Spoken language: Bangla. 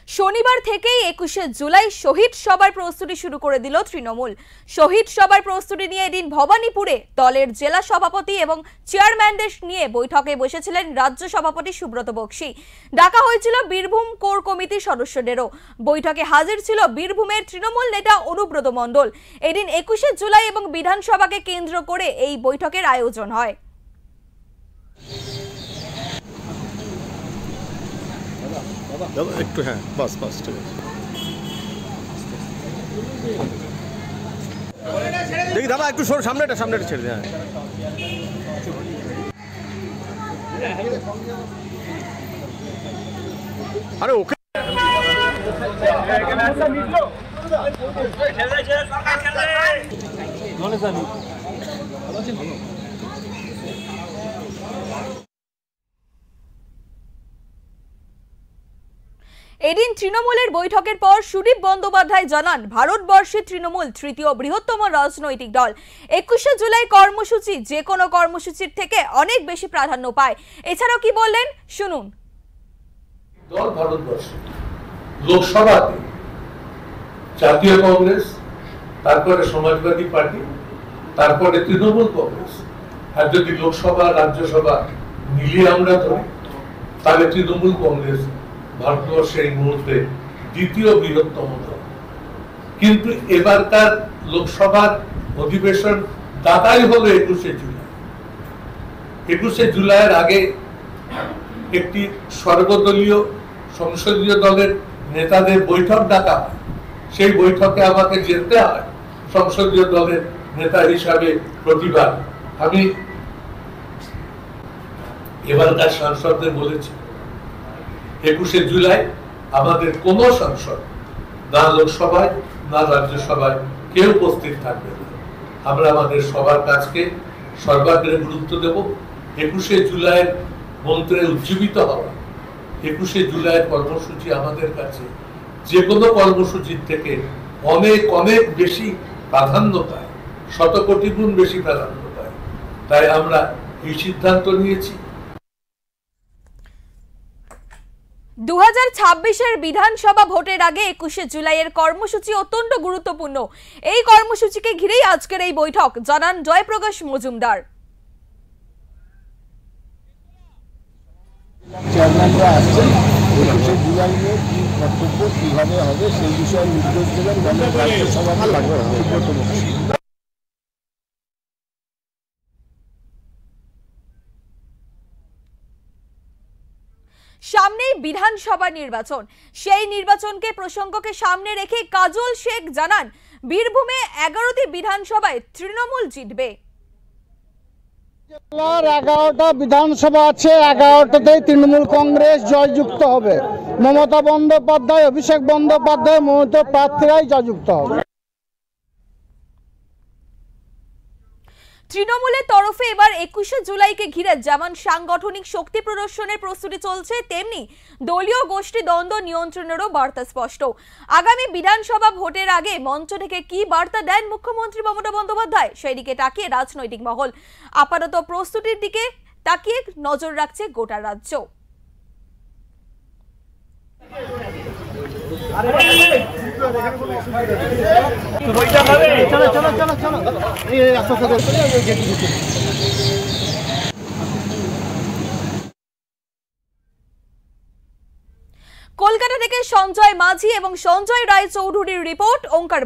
শনিবার থেকেই 21শে জুলাই শহীদ সভার প্রস্তুতি শুরু করে দিল তৃণমূল। শহীদ সভার প্রস্তুতি নিয়ে এদিন ভবানীপুরে দলের জেলা সভাপতি এবং চেয়ারম্যানদের নিয়ে বৈঠকে বসেছিলেন রাজ্য সভাপতি সুব্রত বক্সী। ডাকা হয়েছিল বীরভূম কোর কমিটির সদস্যদেরও। বৈঠকে হাজির ছিল বীরভূমের তৃণমূল নেতা অনুব্রত মণ্ডল। এদিন 21শে জুলাই এবং বিধানসভাকে কেন্দ্র করে এই বৈঠকের আয়োজন হয়। একটু হ্যাঁ বাস বাস ঠিক আছে। দেখি দাদা একটু সামনেটা ছেড়ে দেয়। আরে ওকে এদিন তৃণমূলের বৈঠকের পর সুদীপ বন্দ্যোপাধ্যায় জানান, ভারতবর্ষের তৃণমূল তৃতীয় বৃহত্তম রাজনৈতিক দল। 21শে জুলাই কর্মসূচি যে কোনো কর্মসূচির থেকে অনেক বেশি প্রাধান্য পায়। এছাড়াও কি বললেন শুনুন। দল ভারতবর্ষে লোকসভাতে জাতীয় কংগ্রেস, তারপরে সমাজবাদী পার্টি, তারপরে তৃণমূল কংগ্রেস। আর যদি লোকসভা রাজ্যসভা মিলিয়ে আমরা ধরি তাহলে তৃণমূল কংগ্রেস ভারতবর্ষের এই মুহূর্তে দ্বিতীয় বৃহত্তম দল। কিন্তু এবারকার লোকসভার অধিবেশন দাতাই হলো 21শে জুলাই। 21শে জুলাইয়ের আগে একটি সর্বদলীয় সংসদীয় দলের নেতাদের বৈঠক ডাকা হয়। সেই বৈঠকে আমাকে যেতে হয় সংসদীয় দলের নেতা হিসাবে প্রতিবার। আমি এবারকার সাংসদদের বলেছি 21শে জুলাই আমাদের কোন সাংসদ না লোকসভায় না রাজ্যসভায় কেউ উপস্থিত থাকবে না। আমরা আমাদের সবার কাজকে সর্বাগ্রে গুরুত্ব দেব। 21শে জুলাইয়ের মন্ত্রে উজ্জীবিত হওয়া 21শে জুলাইয়ের কর্মসূচি আমাদের কাছে যে কোনো কর্মসূচির থেকে অনেক অনেক বেশি প্রাধান্য পায়, শতকোটি গুণ বেশি প্রাধান্য পায়। তাই আমরা এই সিদ্ধান্ত নিয়েছি। 2026-এর বিধানসভা ভোটের আগে 21শে জুলাইয়ের কর্মসূচি অত্যন্ত গুরুত্বপূর্ণ। এই কর্মসূচিকে ঘিরেই আজকের এই বৈঠক, জানান জয়প্রকাশ মজুমদার। চেয়ারম্যানরা আসছেন, 21শে জুলাই নিয়ে কি কর্তব্য কিভাবে হবে সেই বিষয়ে নির্দেশ দেবেন দলের রাজ্য সভাপতি সুব্রত বক্সী। সামনেই বিধানসভা নির্বাচন, সেই নির্বাচনকে প্রসঙ্গকে সামনে রেখে কাজল শেখ জানান, বীরভূমে 11টি বিধানসভায় তৃণমূল জিতবে। 11টা বিধানসভা আছে, 11টাতেই তৃণমূল কংগ্রেস জয়যুক্ত হবে। মমতা বন্দ্যোপাধ্যায়, অভিষেক বন্দ্যোপাধ্যায়, মমতা প্রার্থীরাই জয়যুক্ত হবে। তৃণমূলের তরফে এবার 21শে জুলাইকে ঘিরে যেমন সাংগঠনিক শক্তি প্রদর্শনের প্রস্তুতি চলছে, তেমনি দলীয় গোষ্ঠী দ্বন্দ্ব নিয়ন্ত্রণেরও বার্তা স্পষ্ট। আগামী বিধানসভা ভোটের আগে মঞ্চ থেকে কি বার্তা দেন মুখ্যমন্ত্রী মমতা বন্দ্যোপাধ্যায়, সেই দিকে তাকিয়ে রাজনৈতিক মহল। আপাতত প্রস্তুতির দিকে তাকিয়ে নজর রাখছে গোটা রাজ্য। কলকাতা থেকে সঞ্জয় মাঝি এবং সঞ্জয় রায় চৌধুরীর রিপোর্ট, ওঙ্কার।